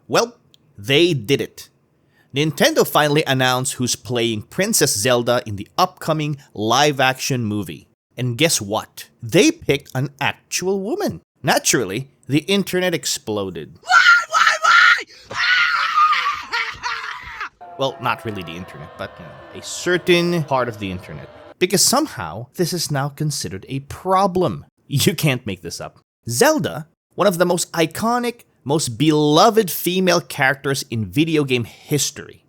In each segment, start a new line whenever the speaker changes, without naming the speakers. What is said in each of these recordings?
Well, they did it. Nintendo finally announced who's playing Princess Zelda in the upcoming live-action movie. And guess what? They picked an actual woman. Naturally, the internet exploded. Why? Well, not really the internet, but a certain part of the internet. Because somehow, this is now considered a problem. You can't make this up. Zelda, one of the most iconic, most beloved female characters in video game history.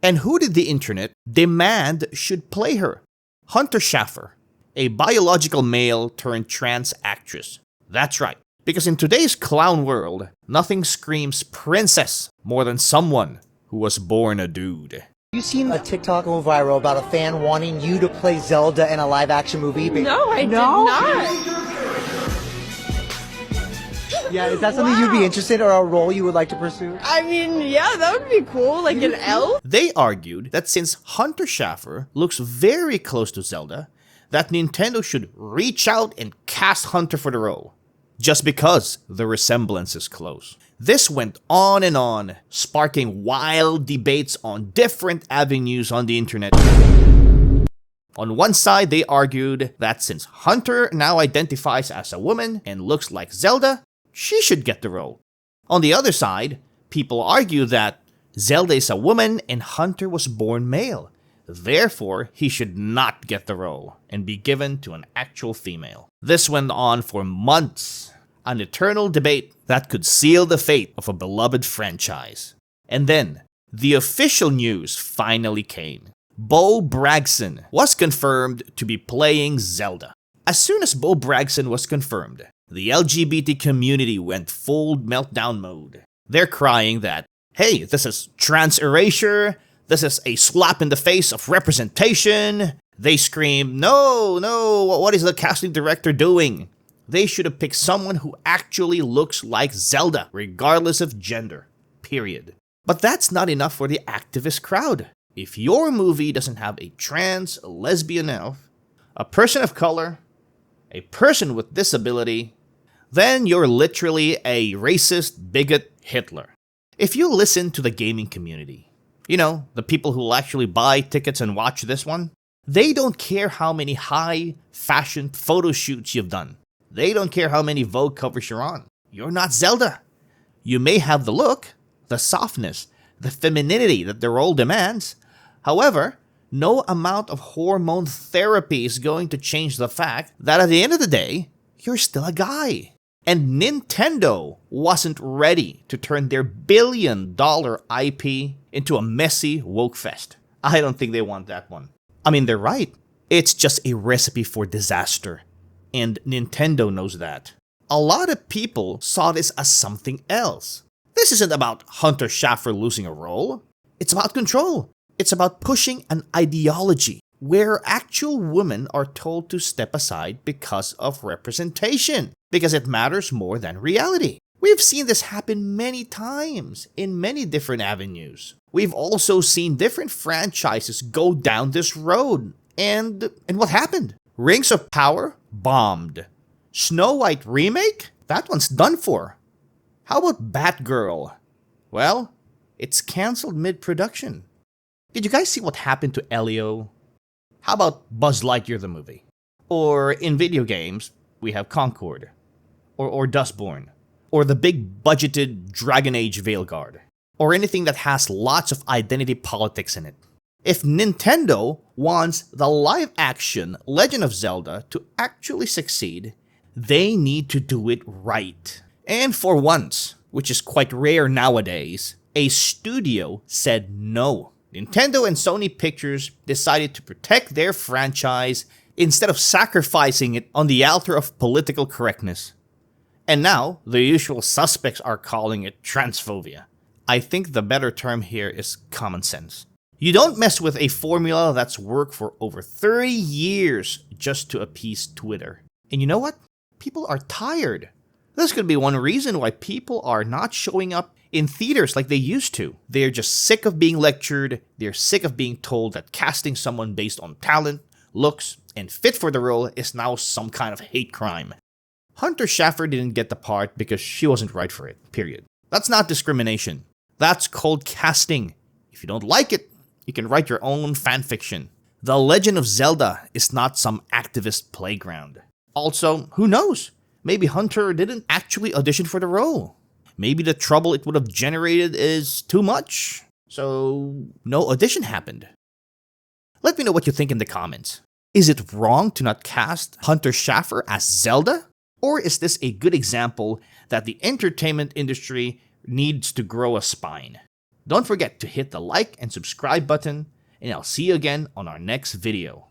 And who did the internet demand should play her? Hunter Schafer, a biological male turned trans actress. That's right, because in today's clown world, nothing screams princess more than someone who was born a dude.
You seen a TikTok go viral about a fan wanting you to play Zelda in a live-action movie?
No, I did not.
Yeah, is that something you'd be interested in or a role you would like to pursue?
I mean, yeah, that would be cool, like an elf.
They argued that since Hunter Schafer looks very close to Zelda, that Nintendo should reach out and cast Hunter for the role, just because the resemblance is close. This went on, sparking wild debates on different avenues on the internet. On one side, they argued that since Hunter now identifies as a woman and looks like Zelda, she should get the role. On the other side, people argue that Zelda is a woman and Hunter was born male. Therefore, he should not get the role and be given to an actual female. This went on for months, an eternal debate that could seal the fate of a beloved franchise. And then, the official news finally came. Bo Bragson was confirmed to be playing Zelda. As soon as Bo Bragson was confirmed, the LGBT community went full meltdown mode. They're crying that, hey, this is trans erasure, this is a slap in the face of representation. They scream, no, what is the casting director doing? They should have picked someone who actually looks like Zelda, regardless of gender, period. But that's not enough for the activist crowd. If your movie doesn't have a trans, a lesbian elf, a person of color, a person with disability, then you're literally a racist, bigot Hitler. If you listen to the gaming community, the people who will actually buy tickets and watch this one, they don't care how many high-fashion photo shoots you've done. They don't care how many Vogue covers you're on. You're not Zelda. You may have the look, the softness, the femininity that the role demands. However, no amount of hormone therapy is going to change the fact that at the end of the day, you're still a guy. And Nintendo wasn't ready to turn their billion-dollar IP into a messy woke fest. I don't think they want that one. I mean, they're right. It's just a recipe for disaster. And Nintendo knows that. A lot of people saw this as something else. This isn't about Hunter Schafer losing a role. It's about control. It's about pushing an ideology where actual women are told to step aside because of representation, because it matters more than reality. We've seen this happen many times in many different avenues. We've also seen different franchises go down this road. And what happened? Rings of Power bombed. Snow White remake? That one's done for. How about Batgirl? Well, it's canceled mid-production. Did you guys see what happened to Elio? How about Buzz Lightyear the movie? Or in video games, we have Concord. Or Dustborn. Or the big budgeted Dragon Age Veilguard. Or anything that has lots of identity politics in it. If Nintendo wants the live-action Legend of Zelda to actually succeed, they need to do it right. And for once, which is quite rare nowadays, a studio said no. Nintendo and Sony Pictures decided to protect their franchise instead of sacrificing it on the altar of political correctness. And now, the usual suspects are calling it transphobia. I think the better term here is common sense. You don't mess with a formula that's worked for over 30 years just to appease Twitter. And you know what? People are tired. This could be one reason why people are not showing up in theaters like they used to. They're just sick of being lectured. They're sick of being told that casting someone based on talent, looks, and fit for the role is now some kind of hate crime. Hunter Schafer didn't get the part because she wasn't right for it, period. That's not discrimination. That's called casting. If you don't like it, you can write your own fanfiction. The Legend of Zelda is not some activist playground. Also, who knows? Maybe Hunter didn't actually audition for the role. Maybe the trouble it would have generated is too much, so no audition happened. Let me know what you think in the comments. Is it wrong to not cast Hunter Schaffer as Zelda? Or is this a good example that the entertainment industry needs to grow a spine? Don't forget to hit the like and subscribe button, and I'll see you again on our next video.